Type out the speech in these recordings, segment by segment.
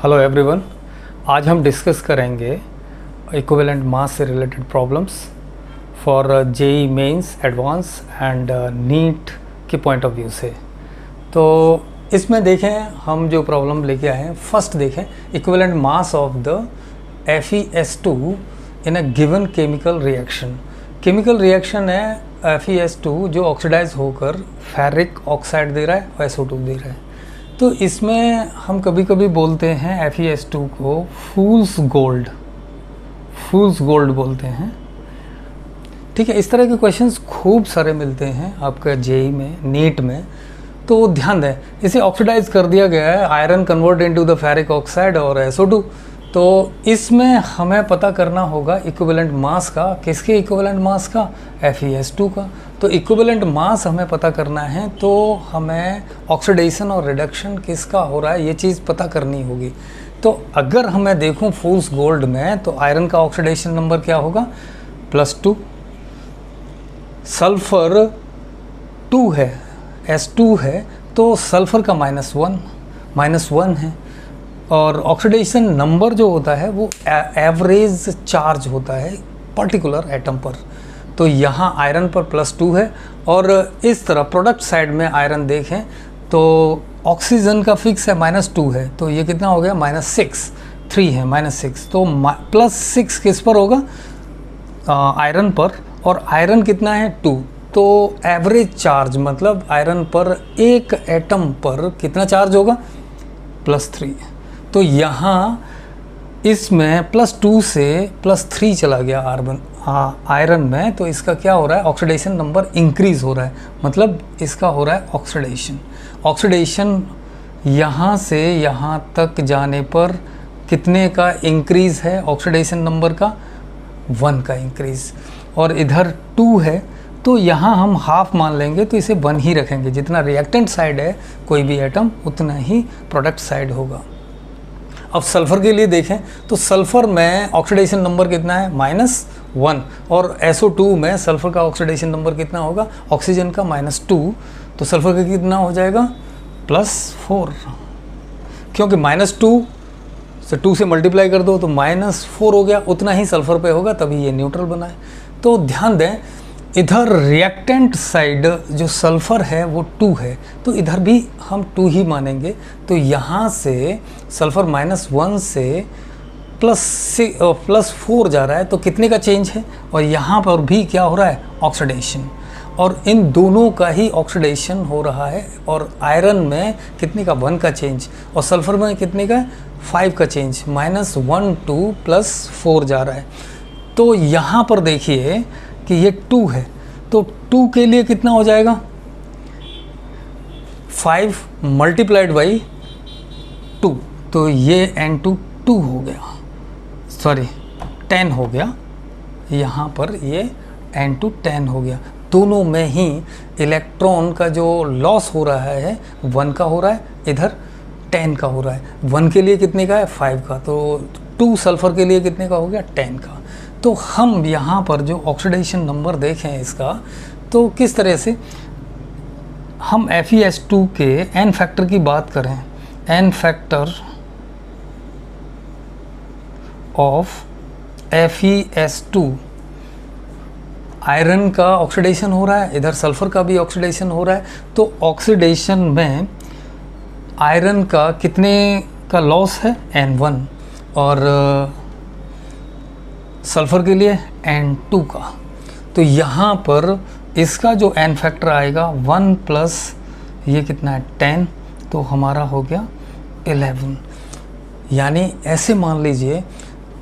Hello everyone, आज हम discuss करेंगे इक्विवेलेंट मास से related problems for JEE mains advance and NEET के पॉइंट ऑफ व्यू से। तो इसमें देखें हम जो प्रॉब्लम लेके आए हैं, फर्स्ट देखें equivalent mass of the FeS2 in a given chemical reaction. Chemical reaction है FeS2 जो ऑक्सीडाइज होकर फेरिक ऑक्साइड दे रहा है और SO2 दे रहा है। तो इसमें हम कभी कभी बोलते हैं FeS2 को फूल्स गोल्ड बोलते हैं। ठीक है, इस तरह के क्वेश्चंस खूब सारे मिलते हैं आपका जेई में, नीट में। तो ध्यान दें, इसे ऑक्सीडाइज कर दिया गया है, iron convert into the ferric oxide और SO2। तो इसमें हमें पता करना होगा इक्विवेलेंट मास का। किसके इक्विवेलेंट मास का? FeS2 का। तो इक्विवेलेंट मास हमें पता करना है, तो हमें ऑक्सीडेशन और रिडक्शन किसका हो रहा है ये चीज़ पता करनी होगी। तो अगर हमें देखूं फूल्स गोल्ड में, तो आयरन का ऑक्सीडेशन नंबर क्या होगा? +2। सल्फर 2 है, S2 है, तो सल्फर का -1 है। और ऑक्सीडेशन नंबर जो होता है वो एवरेज चार्ज होता है पर्टिकुलर एटम पर। तो यहाँ आयरन पर +2 है, और इस तरह प्रोडक्ट साइड में आयरन देखें तो ऑक्सीजन का फिक्स है -2 है, तो ये कितना हो गया? -6, 3 है -6, तो +6 किस पर होगा? आयरन पर। और आयरन कितना है? 2। तो एवरेज चार्ज मतलब आयरन पर एक एटम पर कितना चार्ज होगा? +3। तो यहाँ इसमें +2 से +3 चला गया आयरन में, तो इसका क्या हो रहा है? ऑक्सीडेशन नंबर इंक्रीज़ हो रहा है, मतलब इसका हो रहा है ऑक्सीडेशन यहाँ से यहाँ तक जाने पर कितने का इंक्रीज़ है? ऑक्सीडेशन नंबर का 1 का इंक्रीज़। और इधर 2 है, तो यहाँ हम हाफ मान लेंगे, तो इसे 1 ही रखेंगे। जितना रिएक्टेंट साइड है कोई भी एटम, उतना ही प्रोडक्ट साइड होगा। अब सल्फ़र के लिए देखें तो सल्फ़र में ऑक्सीडेशन नंबर कितना है? -1। और SO2 में सल्फ़र का ऑक्सीडेशन नंबर कितना होगा? ऑक्सीजन का -2, तो सल्फ़र का कितना हो जाएगा? +4। क्योंकि -2 से 2 से मल्टीप्लाई कर दो तो -4 हो गया, उतना ही सल्फ़र पे होगा, तभी ये न्यूट्रल बना है। तो ध्यान दें, इधर रिएक्टेंट साइड जो सल्फ़र है वो 2 है, तो इधर भी हम 2 ही मानेंगे। तो यहाँ से सल्फ़र -1 से +4 जा रहा है, तो कितने का चेंज है? और यहाँ पर भी क्या हो रहा है? ऑक्सीडेशन। और इन दोनों का ही ऑक्सीडेशन हो रहा है। और आयरन में कितने का? 1 का चेंज, और सल्फ़र में कितने का? 5 का चेंज। -1 2 +4 जा रहा है। तो यहाँ पर देखिए कि ये 2 है, तो 2 के लिए कितना हो जाएगा? 5 × 2, तो ये N2 2 हो गया, सॉरी 10 हो गया। यहाँ पर ये N2 10 हो गया। दोनों में ही इलेक्ट्रॉन का जो लॉस हो रहा है 1 का हो रहा है, इधर 10 का हो रहा है। 1 के लिए कितने का है? 5 का। तो 2 सल्फ़र के लिए कितने का हो गया? 10 का। तो हम यहाँ पर जो ऑक्सीडेशन नंबर देखें इसका, तो किस तरह से हम FeS2 के n फैक्टर की बात करें, n factor of FeS2, iron का ऑक्सीडेशन हो रहा है, इधर सल्फ़र का भी ऑक्सीडेशन हो रहा है। तो ऑक्सीडेशन में आयरन का कितने का लॉस है? N1, और सल्फ़र के लिए N2 का। तो यहाँ पर इसका जो n फैक्टर आएगा 1 प्लस ये कितना है? 10, तो हमारा हो गया 11। यानी ऐसे मान लीजिए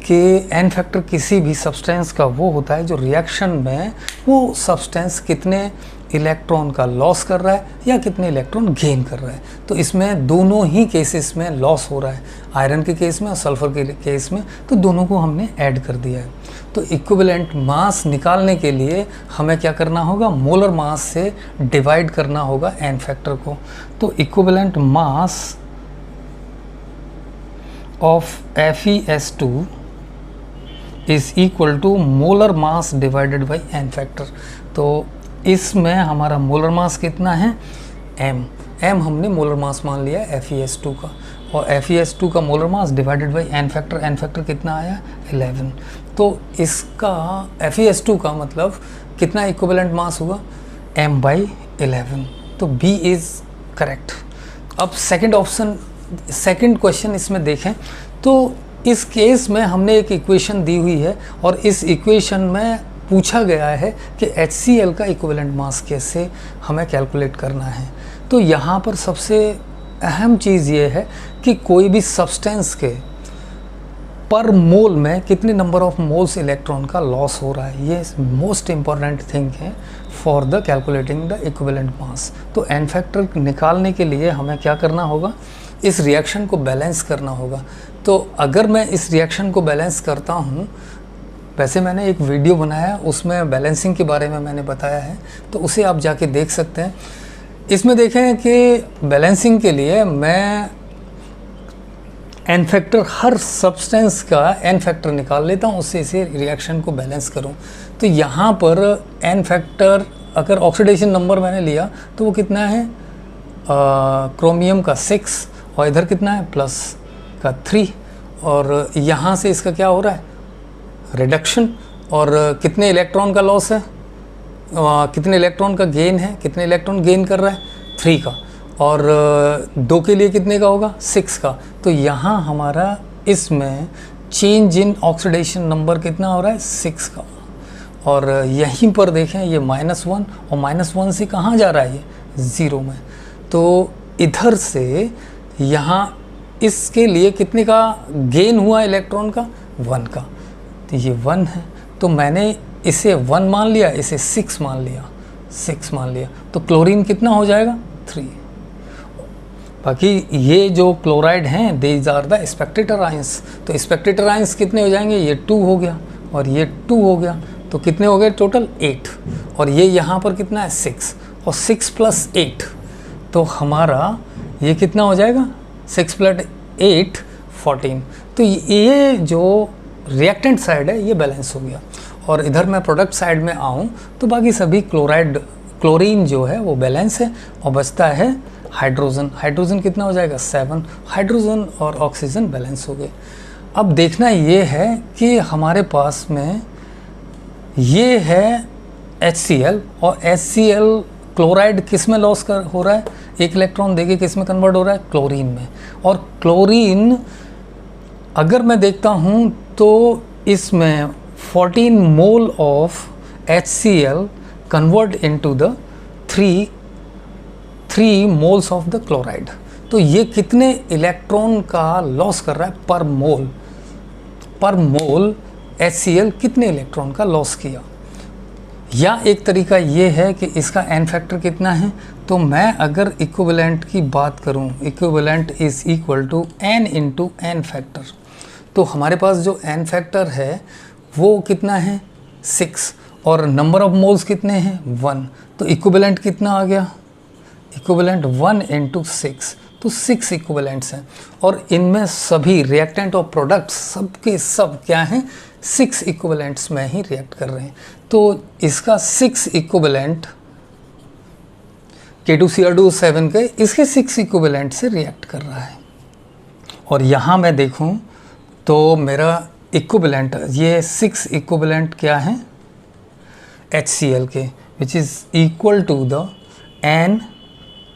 कि n फैक्टर किसी भी सब्सटेंस का वो होता है जो रिएक्शन में वो सब्सटेंस कितने इलेक्ट्रॉन का लॉस कर रहा है या कितने इलेक्ट्रॉन गेन कर रहा है। तो इसमें दोनों ही केसेस में लॉस हो रहा है, आयरन के केस में और सल्फ़र के केस में, तो दोनों को हमने ऐड कर दिया है। तो इक्विवेलेंट मास निकालने के लिए हमें क्या करना होगा? मोलर मास से डिवाइड करना होगा n फैक्टर को। तो equivalent mass of FeS2 is equal to molar mass divided by n factor. तो इसमें हमारा मोलर मास कितना है? m। m हमने मोलर मास मान लिया FeS2 का। और FeS2 का molar mass divided by n factor कितना आया 11। तो इसका FeS2 का मतलब कितना इक्विवेलेंट मास हुआ m/11। तो B इज़ करेक्ट। अब सेकंड क्वेश्चन इसमें देखें तो इस केस में हमने एक इक्वेशन दी हुई है और इस इक्वेशन में पूछा गया है कि HCl का इक्विवेलेंट मास कैसे हमें कैलकुलेट करना है। तो यहाँ पर सबसे अहम चीज़ ये है कि कोई भी सब्सटेंस के पर मोल में कितने नंबर ऑफ मोल्स इलेक्ट्रॉन का लॉस हो रहा है, ये मोस्ट इम्पॉर्टेंट थिंग है for the calculating the equivalent mass. तो n फैक्टर निकालने के लिए हमें क्या करना होगा, इस रिएक्शन को बैलेंस करना होगा। तो अगर मैं इस रिएक्शन को बैलेंस करता हूँ, वैसे मैंने एक वीडियो बनाया उसमें बैलेंसिंग के बारे में मैंने बताया है, तो उसे आप जाके देख सकते हैं। इसमें देखें कि बैलेंसिंग के लिए मैं n फैक्टर, हर सब्सटेंस का n फैक्टर निकाल लेता हूँ, उससे इसे रिएक्शन को बैलेंस करूँ। तो यहाँ पर n फैक्टर अगर ऑक्सीडेशन नंबर मैंने लिया तो वो कितना है, क्रोमियम का 6 और इधर कितना है प्लस का 3, और यहाँ से इसका क्या हो रहा है रिडक्शन, और कितने इलेक्ट्रॉन का लॉस है, कितने इलेक्ट्रॉन का गेन है, कितने इलेक्ट्रॉन गेन कर रहा है 3 का, और 2 के लिए कितने का होगा 6 का। तो यहाँ हमारा इसमें चेंज इन ऑक्सीडेशन नंबर कितना हो रहा है 6 का, और यहीं पर देखें ये -1 और -1 से कहाँ जा रहा है ये 0 में। तो इधर से यहाँ इसके लिए कितने का गेन हुआ इलेक्ट्रॉन का 1 का, तो ये 1 है। तो मैंने इसे 1 मान लिया, इसे 6 मान लिया, तो क्लोरीन कितना हो जाएगा 3। बाकी ये जो क्लोराइड हैं these are the spectator ions, तो स्पेक्टेटर आयंस कितने हो जाएंगे, ये 2 हो गया और ये 2 हो गया, तो कितने हो गए टोटल 8, और ये यहाँ पर कितना है 6 और 6 + 8, तो हमारा ये कितना हो जाएगा 6 + 8 14। तो ये जो रिएक्टेंट साइड है ये बैलेंस हो गया, और इधर मैं प्रोडक्ट साइड में आऊँ तो बाकी सभी क्लोरीन जो है वो बैलेंस है, और बचता है हाइड्रोजन कितना हो जाएगा 7, हाइड्रोजन और ऑक्सीजन बैलेंस हो गए। अब देखना ये है कि हमारे पास में ये है HCl, और HCl क्लोराइड किस में लॉस हो रहा है, एक इलेक्ट्रॉन देके किस में कन्वर्ट हो रहा है क्लोरीन में, और क्लोरीन अगर मैं देखता हूँ तो इसमें 14 mole of HCl convert into the 3 moles of the chloride. तो ये कितने इलेक्ट्रॉन का लॉस कर रहा है पर मोल HCl कितने इलेक्ट्रॉन का लॉस किया। या एक तरीका ये है कि इसका n फैक्टर कितना है, तो मैं अगर इक्विवेलेंट की बात करूं, equivalent is equal to n into n factor, तो हमारे पास जो n फैक्टर है वो कितना है 6, और नंबर ऑफ मोल्स कितने हैं 1, तो इक्विवेलेंट कितना आ गया, इक्विवेलेंट 1 इंटू 6, तो 6 इक्विवेलेंट्स हैं, और इनमें सभी रिएक्टेंट और प्रोडक्ट्स सबके सब क्या हैं 6 इक्विवेलेंट्स में ही रिएक्ट कर रहे हैं। तो इसका 6 इक्विवेलेंट K2Cr2O7 के इसके 6 इक्विवेलेंट से रिएक्ट कर रहा है। और यहाँ मैं देखूँ तो मेरा इक्विवेलेंट ये 6 इक्विवेलेंट क्या हैं HCl के, which is equal to the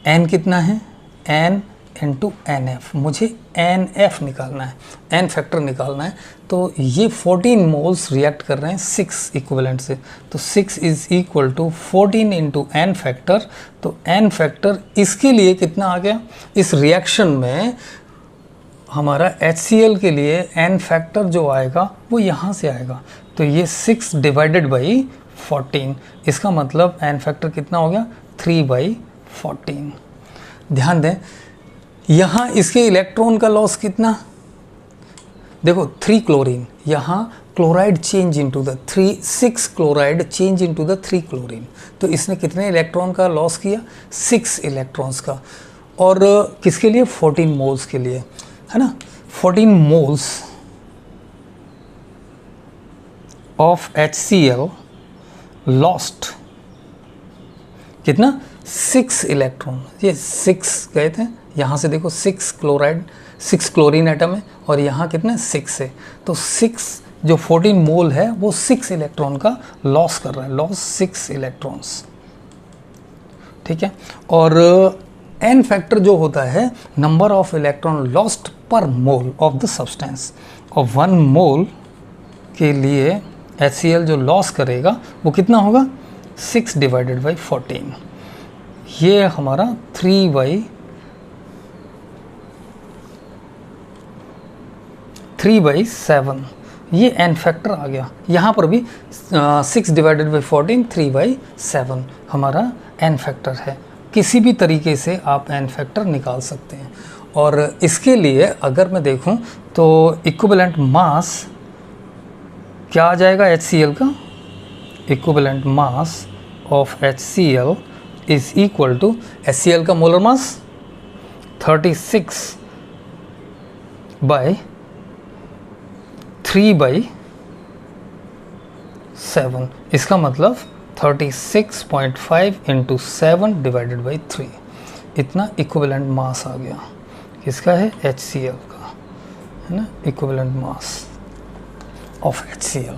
n कितना है n इंटू NF, मुझे NF निकालना है, n फैक्टर निकालना है। तो ये 14 मोल्स रिएक्ट कर रहे हैं 6 इक्विवेलेंट से, तो 6 is equal to 14 into n factor. तो n फैक्टर इसके लिए कितना आ गया, इस रिएक्शन में हमारा HCl के लिए n फैक्टर जो आएगा वो यहाँ से आएगा, तो ये 6 डिवाइडेड बाई 14, इसका मतलब n फैक्टर कितना हो गया 3/14। ध्यान दें यहाँ इसके इलेक्ट्रॉन का लॉस कितना, देखो 3 क्लोरीन, यहाँ chloride change into the 6 chloride change into the 3 chlorine, तो इसने कितने इलेक्ट्रॉन का लॉस किया 6 इलेक्ट्रॉन्स का, और किसके लिए 14 मोल्स के लिए, है ना। 14 मोल्स ऑफ HCl लॉस्ट कितना 6 इलेक्ट्रॉन, ये 6 गए थे, यहाँ से देखो 6 क्लोराइड 6 क्लोरीन एटम है और यहाँ कितने 6 है, तो 6 जो 14 मोल है वो 6 इलेक्ट्रॉन का लॉस कर रहा है, लॉस 6 इलेक्ट्रॉन्स, ठीक है। और एन फैक्टर जो होता है नंबर ऑफ इलेक्ट्रॉन लॉस्ट पर मोल ऑफ द सब्सटेंस, और 1 मोल के लिए HCl जो लॉस करेगा वो कितना होगा 6 डिवाइडेड बाई 14, ये हमारा 3/7, ये एन फैक्टर आ गया। यहाँ पर भी 6 डिवाइडेड बाई 14 3/7 हमारा एन फैक्टर है। किसी भी तरीके से आप एन फैक्टर निकाल सकते हैं। और इसके लिए अगर मैं देखूं तो इक्विवेलेंट मास क्या आ जाएगा HCl का, equivalent mass of HCl is equal to, HCl का मोलर मास 36/3/7, इसका मतलब 36.5 इंटू 7 डिवाइडेड बाई 3, इतना इक्विवेलेंट मास आ गया। किसका है HCl का, है ना, इक्विवेलेंट मास ऑफ HCl,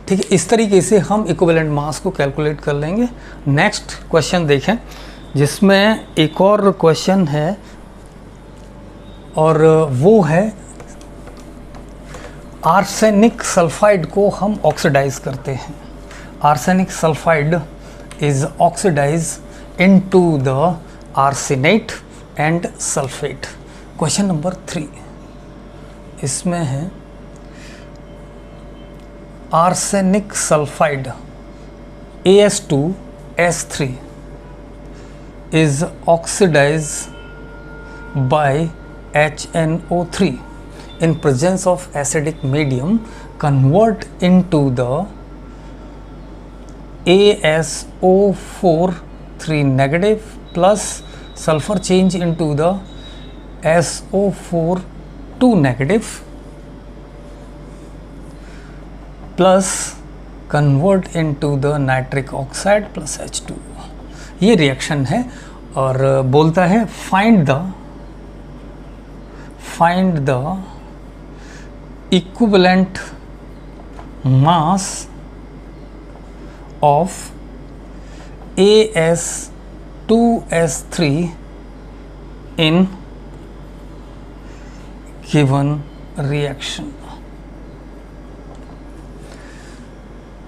ठीक है। इस तरीके से हम इक्विवेलेंट मास को कैलकुलेट कर लेंगे। नेक्स्ट क्वेश्चन देखें, जिसमें एक और क्वेश्चन है और वो है आर्सेनिक सल्फाइड को हम ऑक्सीडाइज करते हैं। Arsenic sulphide is oxidise into the arsenate and sulphate. Question number 3 इसमें है arsenic sulphide AS2S3 is oxidized by HNO3 in presence of acidic medium, convert into the ASO4 3 negative plus sulfur change into the SO4 2 negative plus convert into the nitric oxide plus H2। ये reaction है और बोलता है find the equivalent mass of AS2S3 in given reaction.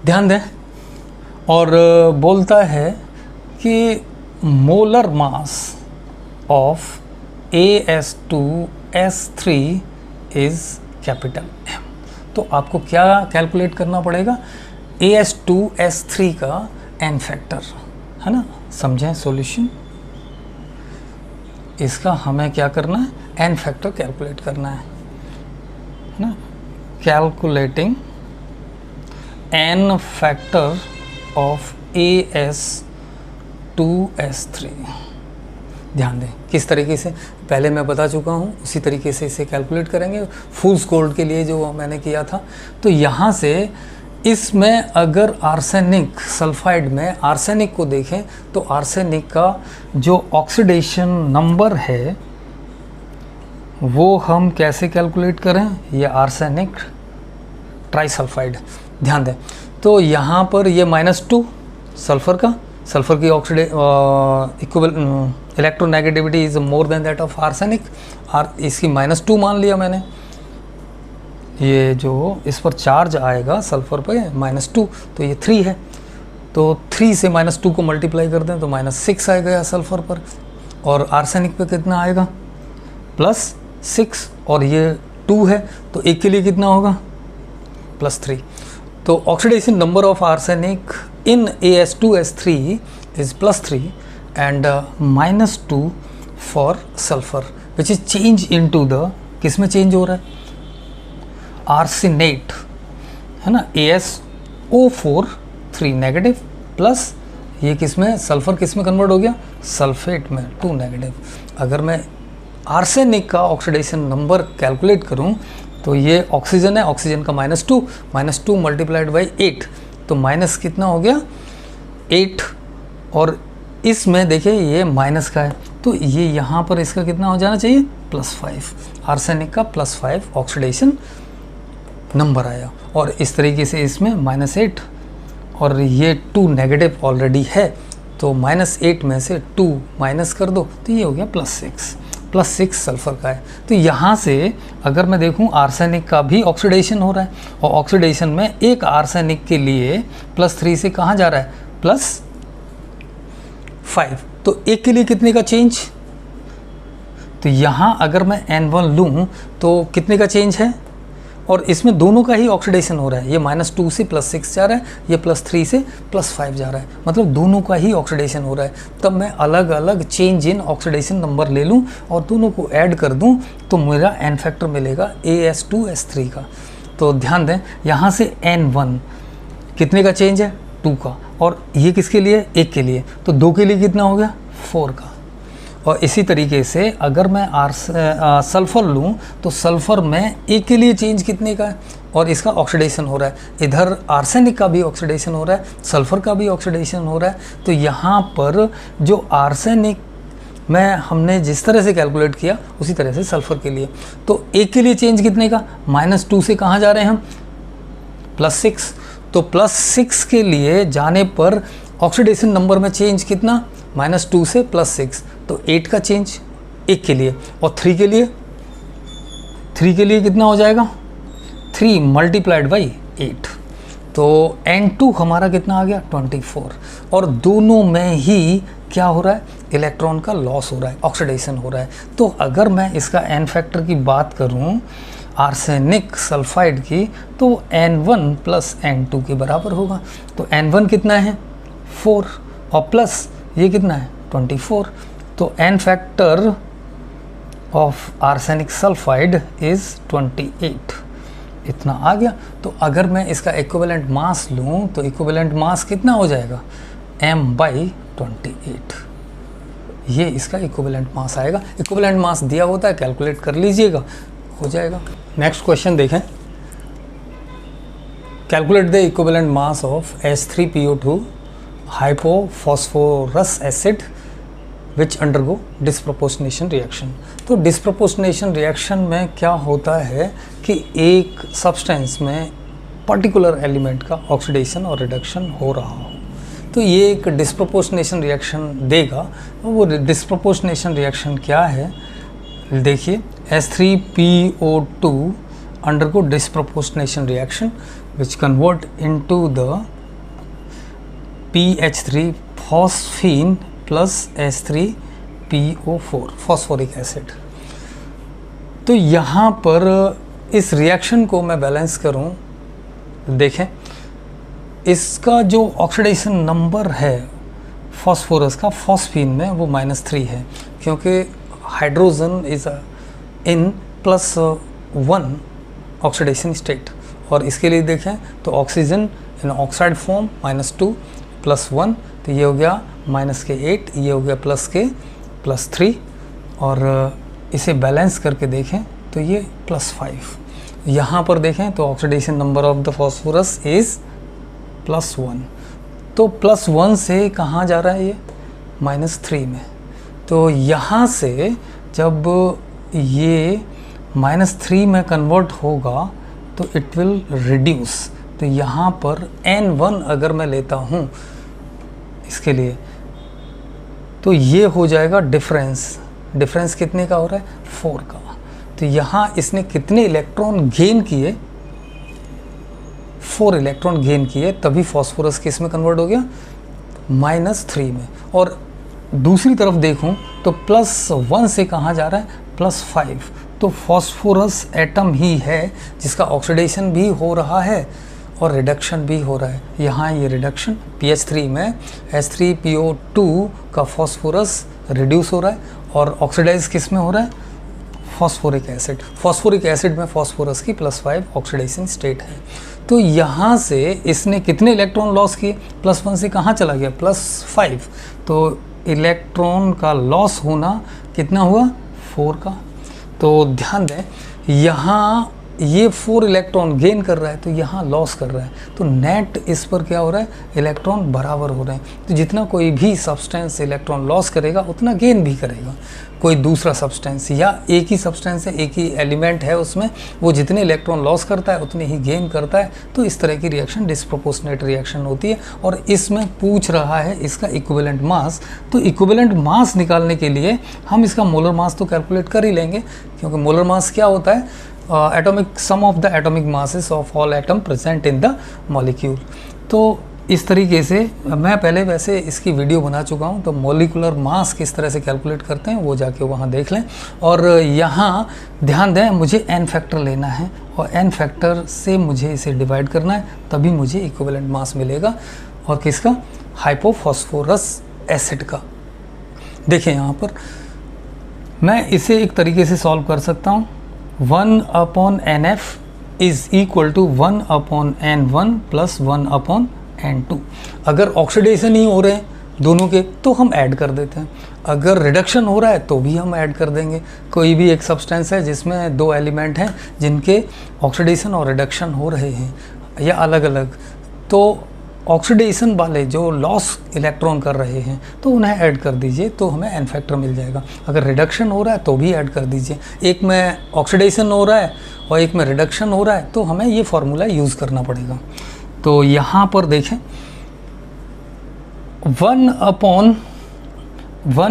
ध्यान दें, और बोलता है कि molar mass of AS2S3 is capital M। तो आपको क्या कैलकुलेट करना पड़ेगा, AS2S3 का एन फैक्टर, है ना। समझें सॉल्यूशन, इसका हमें क्या करना है, एन फैक्टर कैलकुलेट करना है ना। Calculating N factor of AS2S3। ध्यान दें किस तरीके से, पहले मैं बता चुका हूँ, उसी तरीके से इसे कैलकुलेट करेंगे। फूल्स गोल्ड के लिए जो मैंने किया था, तो यहाँ से इसमें अगर आर्सेनिक सल्फाइड में आर्सेनिक को देखें तो आर्सेनिक का जो ऑक्सीडेशन नंबर है वो हम कैसे कैलकुलेट करें, ये आर्सेनिक ट्राइसल्फाइड। ध्यान दें, तो यहाँ पर ये -2 सल्फ़र का, सल्फ़र की electronegativity is more than that of arsenic, इसकी -2 मान लिया मैंने। ये जो इस पर चार्ज आएगा सल्फ़र पे -2, तो ये 3 है, तो 3 से -2 को मल्टीप्लाई कर दें तो -6 आएगा सल्फ़र पर, और आर्सेनिक पे कितना आएगा +6, और ये 2 है तो एक के लिए कितना होगा +3। तो oxidation number of arsenic in AS2S3 is +3 and -2 for sulphur which is change into the, किस में चेंज हो रहा है, आर्सेनेट, है ना, ASO4 3 नेगेटिव प्लस ये किस में, सल्फर किस में कन्वर्ट हो गया, सल्फेट में 2 नेगेटिव। अगर मैं आर्सेनिक का ऑक्सीडेशन नंबर कैलकुलेट करूं तो ये ऑक्सीजन है, ऑक्सीजन का -2 मल्टीप्लाइड बाई 8, तो माइनस कितना हो गया 8, और इसमें देखिए ये माइनस का है तो ये यहाँ पर इसका कितना हो जाना चाहिए +5, आर्सेनिक का +5 ऑक्सीडेशन नंबर आया। और इस तरीके से इसमें -8 और ये 2 नेगेटिव ऑलरेडी है, तो -8 में से 2 माइनस कर दो तो ये हो गया +6 सल्फ़र का है। तो यहाँ से अगर मैं देखूँ आर्सेनिक का भी ऑक्सीडेशन हो रहा है, और ऑक्सीडेशन में एक आर्सेनिक के लिए +3 से कहाँ जा रहा है +5, तो एक के लिए कितने का चेंज, तो यहाँ अगर मैं N1 लूँ तो कितने का चेंज है, और इसमें दोनों का ही ऑक्सीडेशन हो रहा है, ये -2 से +6 जा रहा है, ये +3 से +5 जा रहा है, मतलब दोनों का ही ऑक्सीडेशन हो रहा है। तब मैं अलग अलग चेंज इन ऑक्सीडेशन नंबर ले लूँ और दोनों को ऐड कर दूँ तो मेरा N फैक्टर मिलेगा AS2S3 का। तो ध्यान दें यहाँ से N1 कितने का चेंज है 2 का, और ये किसके लिए 1 के लिए, तो 2 के लिए कितना हो गया 4 का। और इसी तरीके से अगर मैं सल्फ़र लूँ तो सल्फ़र में एक के लिए चेंज कितने का है, और इसका ऑक्सीडेशन हो रहा है, इधर आर्सेनिक का भी ऑक्सीडेशन हो रहा है, सल्फ़र का भी ऑक्सीडेशन हो रहा है। तो यहाँ पर जो आर्सेनिक में हमने जिस तरह से कैलकुलेट किया उसी तरह से सल्फ़र के लिए, तो एक के लिए चेंज कितने का, -2 से कहाँ जा रहे हैं हम +6, तो +6 के लिए जाने पर ऑक्सीडेशन नंबर में चेंज कितना, -2 से +6, तो 8 का चेंज एक के लिए, और 3 के लिए कितना हो जाएगा 3 × 8, तो N2 हमारा कितना आ गया 24, और दोनों में ही क्या हो रहा है इलेक्ट्रॉन का लॉस हो रहा है, ऑक्सीडेशन हो रहा है। तो अगर मैं इसका N फैक्टर की बात करूं आर्सेनिक सल्फाइड की, तो N1 + N2 के बराबर होगा। तो N1 कितना है 4 और प्लस ये कितना है 24, तो N factor of arsenic sulphide is 28, इतना आ गया। तो अगर मैं इसका इक्विवेलेंट मास लूँ तो इक्विवेलेंट मास कितना हो जाएगा m/28, ये इसका इक्विवेलेंट मास आएगा। इक्विवेलेंट मास दिया होता है, कैलकुलेट कर लीजिएगा, हो जाएगा। नेक्स्ट क्वेश्चन देखें, calculate the equivalent mass of H3PO2 hypophosphorous acid which undergo disproportionation reaction. तो डिस्प्रपोर्शनेशन रिएक्शन में क्या होता है कि एक सब्सटेंस में पर्टिकुलर एलिमेंट का ऑक्सीडेशन और रिडक्शन हो रहा हो, तो ये एक डिस्प्रपोर्शनेशन रिएक्शन देगा। वो डिस्प्रपोर्शनेशन रिएक्शन क्या है देखिए, H3PO2 undergo disproportionation reaction which convert into the PH3 phosphine plus H3PO4 phosphoric acid. तो यहाँ पर इस रिएक्शन को मैं बैलेंस करूँ, देखें इसका जो ऑक्सीडेशन नंबर है फॉस्फोरस का फॉस्फीन में वो -3 है, क्योंकि hydrogen is in +1 oxidation state, और इसके लिए देखें तो ऑक्सीजन इन ऑक्साइड फॉर्म -2 +1, तो ये हो गया -8, ये हो गया +3, और इसे बैलेंस करके देखें तो ये +5। यहाँ पर देखें तो oxidation number of the phosphorus is +1, तो +1 से कहाँ जा रहा है ये -3 में। तो यहाँ से जब ये -3 में कन्वर्ट होगा तो इट विल रिड्यूस। तो यहाँ पर N1 अगर मैं लेता हूँ इसके लिए, तो ये हो जाएगा डिफरेंस कितने का हो रहा है 4 का। तो यहाँ इसने कितने इलेक्ट्रॉन गेन किए 4 इलेक्ट्रॉन गेन किए, तभी फॉस्फोरस किस में कन्वर्ट हो गया -3 में। और दूसरी तरफ देखूं तो +1 से कहाँ जा रहा है +5, तो फॉस्फोरस एटम ही है जिसका ऑक्सीडेशन भी हो रहा है और रिडक्शन भी हो रहा है। यहाँ ये रिडक्शन PH3 में H3PO2 का फॉस्फोरस रिड्यूस हो रहा है, और ऑक्सीडाइज किस में हो रहा है फॉस्फोरिक एसिड। फॉस्फोरिक एसिड में फॉस्फोरस की +5 ऑक्सीडेशन स्टेट है। तो यहाँ से इसने कितने इलेक्ट्रॉन लॉस किए, +1 से कहाँ चला गया +5, तो इलेक्ट्रॉन का लॉस होना कितना हुआ 4 का। तो ध्यान दें यहाँ ये 4 इलेक्ट्रॉन गेन कर रहा है तो यहाँ लॉस कर रहा है, तो नेट इस पर क्या हो रहा है, इलेक्ट्रॉन बराबर हो रहे हैं। तो जितना कोई भी सब्सटेंस इलेक्ट्रॉन लॉस करेगा उतना गेन भी करेगा कोई दूसरा सब्सटेंस, या एक ही सब्सटेंस है, एक ही एलिमेंट है उसमें, वो जितने इलेक्ट्रॉन लॉस करता है उतने ही गेन करता है। तो इस तरह की रिएक्शन डिस्प्रोपोर्शनेट रिएक्शन होती है। और इसमें पूछ रहा है इसका इक्विवेलेंट मास। तो इक्विवेलेंट मास निकालने के लिए हम इसका मोलर मास तो कैलकुलेट कर ही लेंगे, क्योंकि मोलर मास क्या होता है, atomic sum of the atomic masses of all atom present in the molecule. तो इस तरीके से मैं पहले वैसे इसकी वीडियो बना चुका हूँ, तो मॉलिकुलर मास किस तरह से कैलकुलेट करते हैं वो जाके वहाँ देख लें। और यहाँ ध्यान दें, मुझे n फैक्टर लेना है और n फैक्टर से मुझे इसे डिवाइड करना है, तभी मुझे इक्विवेलेंट मास मिलेगा। और किसका, हाइपोफॉस्फोरस एसिड का। देखिए यहाँ पर मैं इसे एक तरीके से सॉल्व कर सकता हूँ। 1/NF is equal to 1/N1 plus 1/N2। अगर ऑक्सीडेशन ही हो रहे हैं दोनों के तो हम ऐड कर देते हैं, अगर रिडक्शन हो रहा है तो भी हम ऐड कर देंगे। कोई भी एक सब्सटेंस है जिसमें 2 एलिमेंट हैं जिनके ऑक्सीडेशन और रिडक्शन हो रहे हैं या अलग अलग, तो ऑक्सीडेशन वाले जो लॉस इलेक्ट्रॉन कर रहे हैं तो उन्हें ऐड कर दीजिए, तो हमें n फैक्टर मिल जाएगा। अगर रिडक्शन हो रहा है तो भी ऐड कर दीजिए। एक में ऑक्सीडेशन हो रहा है और एक में रिडक्शन हो रहा है, तो हमें ये फार्मूला यूज़ करना पड़ेगा। तो यहाँ पर देखें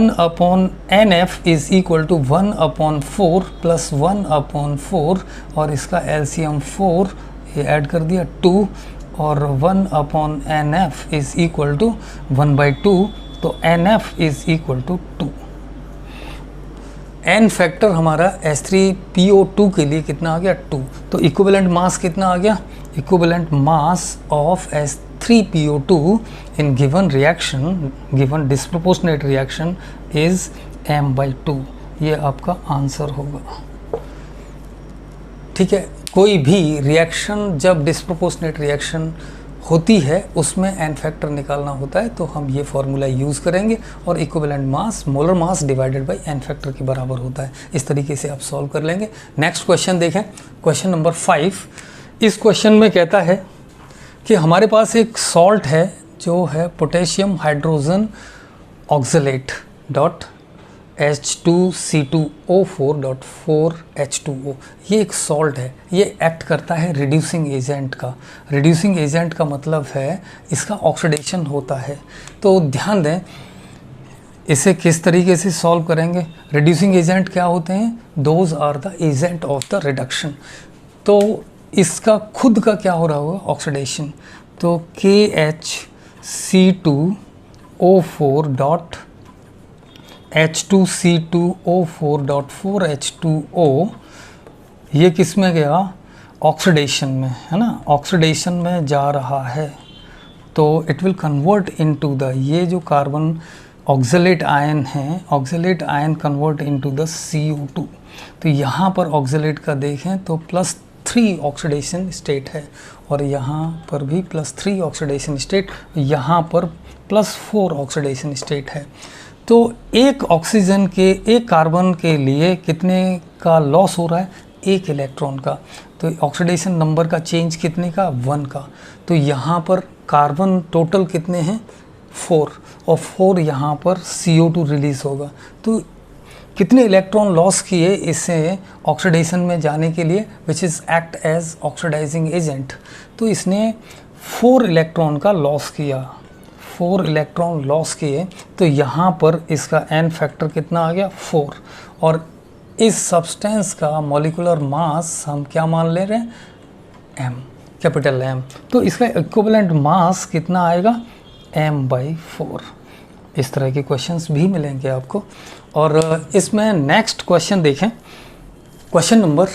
1/NF is equal to 1/4 plus 1/4 और इसका LCM 4 ये ऐड कर दिया 2, और 1/NF इज़ इक्वल टू 1/2, तो NF is equal to 2। n factor हमारा H3PO2 के लिए कितना आ गया, 2। तो इक्विवेलेंट मास कितना आ गया, equivalent mass of H3PO2 in given reaction, given disproportionate reaction is m/2। ये आपका आंसर होगा। ठीक है, कोई भी रिएक्शन जब डिस्प्रोपोर्शनेट रिएक्शन होती है उसमें n फैक्टर निकालना होता है, तो हम ये फार्मूला यूज़ करेंगे और equivalent mass molar mass divided by n factor के बराबर होता है। इस तरीके से आप सॉल्व कर लेंगे। नेक्स्ट क्वेश्चन देखें, क्वेश्चन नंबर 5। इस क्वेश्चन में कहता है कि हमारे पास एक सॉल्ट है जो है potassium hydrogen oxalate dot H2C2O4.4H2O। ये एक सॉल्ट है, ये एक्ट करता है रिड्यूसिंग एजेंट का। रिड्यूसिंग एजेंट का मतलब है इसका ऑक्सीडेशन होता है। तो ध्यान दें इसे किस तरीके से सॉल्व करेंगे। रिड्यूसिंग एजेंट क्या होते हैं, those are the agent of the reduction. तो इसका खुद का क्या हो रहा होगा, ऑक्सीडेशन। तो KHC2O4.H2C2O4.4H2O ये किस में गया, ऑक्सीडेशन में, है ना, ऑक्सीडेशन में जा रहा है। तो it will convert into the, ये जो कार्बन ऑक्सलेट आयन है, oxalate ion convert into the CO2। तो यहाँ पर ऑक्सलेट का देखें तो +3 ऑक्सीडेशन स्टेट है और यहाँ पर भी +3 ऑक्सीडेशन स्टेट, यहाँ पर +4 ऑक्सीडेशन स्टेट है। तो एक ऑक्सीजन के, एक कार्बन के लिए कितने का लॉस हो रहा है, 1 इलेक्ट्रॉन का। तो ऑक्सीडेशन नंबर का चेंज कितने का, 1 का। तो यहाँ पर कार्बन टोटल कितने हैं, 4, और 4 यहाँ पर CO2 रिलीज़ होगा। तो कितने इलेक्ट्रॉन लॉस किए इससे ऑक्सीडेशन में जाने के लिए, which is act as oxidising agent. तो इसने 4 इलेक्ट्रॉन का लॉस किया, 4 इलेक्ट्रॉन लॉस किए। तो यहाँ पर इसका n फैक्टर कितना आ गया, 4। और इस सब्सटेंस का मॉलिकुलर मास हम क्या मान ले रहे हैं, m, कैपिटल M। तो इसका इक्विवेलेंट मास कितना आएगा, m/4। इस तरह के क्वेश्चंस भी मिलेंगे आपको। और इसमें नेक्स्ट क्वेश्चन देखें, क्वेश्चन नंबर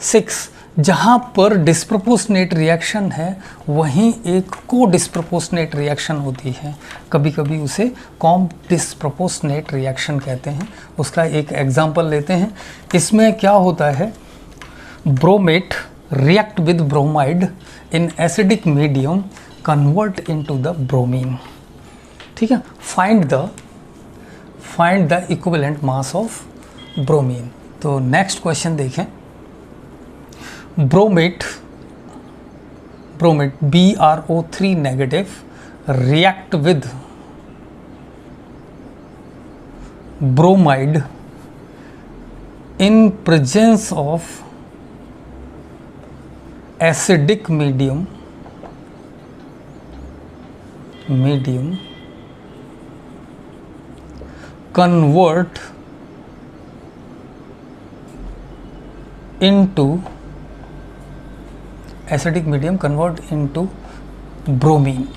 6। जहाँ पर डिस्प्रोपोर्शनेट रिएक्शन है वहीं एक को डिस्प्रोपोर्शनेट रिएक्शन होती है, कभी कभी उसे कॉम डिस्प्रोपोर्शनेट रिएक्शन कहते हैं। उसका एक एग्जांपल लेते हैं। इसमें क्या होता है, bromate react with bromide in acidic medium convert into the bromine. ठीक है, find the equivalent mass of bromine. तो नेक्स्ट क्वेश्चन देखें। bromate BrO3 negative react with bromide in presence of acidic medium convert into bromine.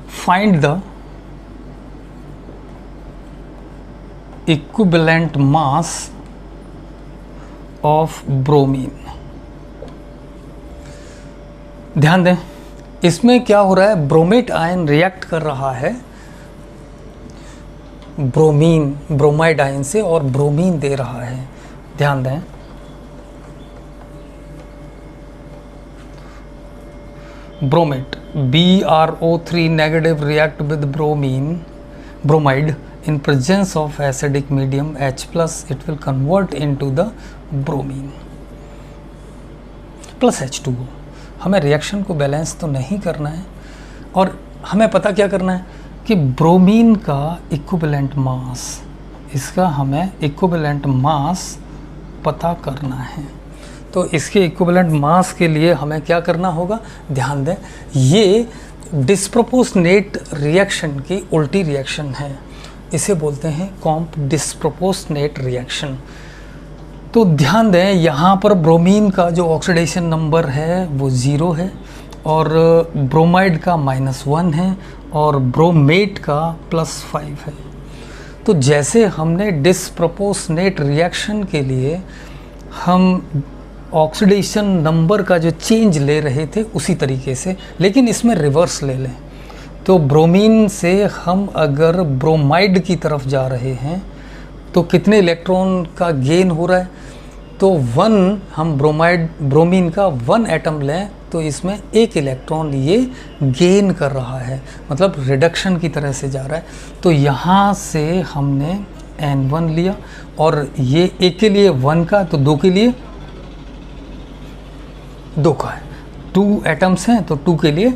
Find the equivalent mass of bromine. ध्यान दें, इसमें क्या हो रहा है, ब्रोमेट आयन रिएक्ट कर रहा है ब्रोमाइड आयन से और ब्रोमीन दे रहा है। ध्यान दें, bromate BrO3 negative react with bromide in presence of acidic medium H+, it will convert into the bromine plus H2O। हमें रिएक्शन को बैलेंस तो नहीं करना है और हमें पता क्या करना है कि ब्रोमीन का इक्विवेलेंट मास, इसका हमें इक्विवेलेंट मास पता करना है। तो इसके इक्विवेलेंट मास के लिए हमें क्या करना होगा, ध्यान दें, ये डिस्प्रोपोर्शनेट रिएक्शन की उल्टी रिएक्शन है, इसे बोलते हैं कॉम्प डिस्प्रोपोर्शनेट रिएक्शन। तो ध्यान दें, यहाँ पर ब्रोमीन का जो ऑक्सीडेशन नंबर है वो 0 है और ब्रोमाइड का -1 है और ब्रोमेट का +5 है। तो जैसे हमने डिस्प्रोपोर्शनेट रिएक्शन के लिए हम ऑक्सीडेशन नंबर का जो चेंज ले रहे थे उसी तरीके से, लेकिन इसमें रिवर्स ले लें। तो ब्रोमीन से हम अगर ब्रोमाइड की तरफ जा रहे हैं तो कितने इलेक्ट्रॉन का गेन हो रहा है, तो 1, हम ब्रोमीन का 1 एटम लें तो इसमें 1 इलेक्ट्रॉन ये गेन कर रहा है, मतलब रिडक्शन की तरह से जा रहा है। तो यहाँ से हमने N1 लिया और ये 1 के लिए 1 का, तो 2 के लिए 2 का है, 2 एटम्स हैं तो 2 के लिए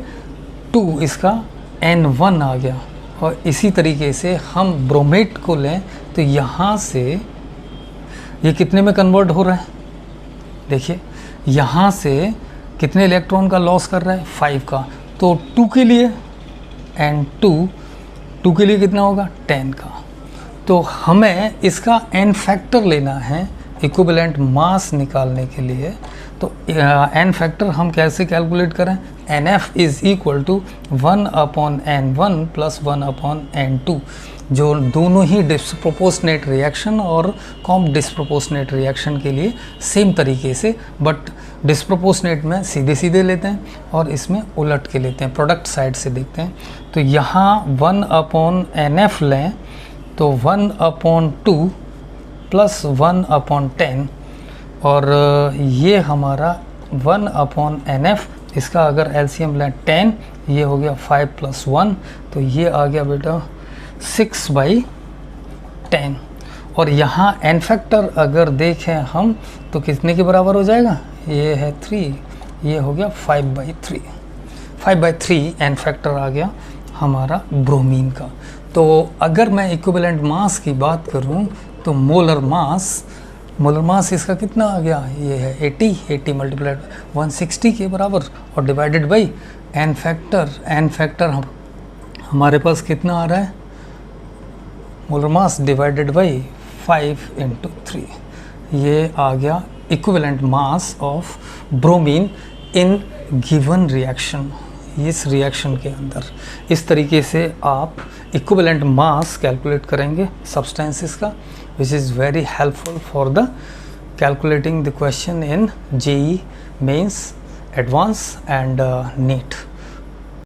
2, इसका N1 आ गया। और इसी तरीके से हम ब्रोमेट को लें तो यहाँ से ये कितने में कन्वर्ट हो रहा है, देखिए यहाँ से कितने इलेक्ट्रॉन का लॉस कर रहा है, 5 का। तो 2 के लिए N2 के लिए कितना होगा, 10 का। तो हमें इसका n फैक्टर लेना है इक्विवेलेंट मास निकालने के लिए। तो n फैक्टर हम कैसे कैलकुलेट करें, NF is equal to 1/N1 + 1/N2, जो दोनों ही डिस्प्रोपोर्शनेट रिएक्शन और कॉम्प डिस्प्रोपोर्शनेट रिएक्शन के लिए सेम तरीके से, बट डिस्प्रोपोर्शनेट में सीधे सीधे लेते हैं और इसमें उलट के लेते हैं, प्रोडक्ट साइड से देखते हैं। तो यहाँ 1/NF लें तो 1/2 + 1/10 और ये हमारा 1/NF, इसका अगर एलसीएम लें 10, ये हो गया 5 + 1, तो ये आ गया बेटा 6/10। और यहाँ n फैक्टर अगर देखें हम तो कितने के बराबर हो जाएगा, ये है 3, ये हो गया 5/3। 5/3 n फैक्टर आ गया हमारा ब्रोमीन का। तो अगर मैं इक्विवेलेंट मास की बात करूं तो मोलर मास इसका कितना आ गया, ये है 80 × 160 के बराबर और डिवाइडेड बाई n फैक्टर हमारे पास कितना आ रहा है, मोलर मास डिवाइडेड बाई 5 × 3, ये आ गया equivalent mass of bromine in given reaction. इस रिएक्शन के अंदर इस तरीके से आप इक्विवेलेंट मास कैलकुलेट करेंगे सब्सटेंसेस का, which is very helpful for the calculating the question in JEE Mains, Advanced and NEET.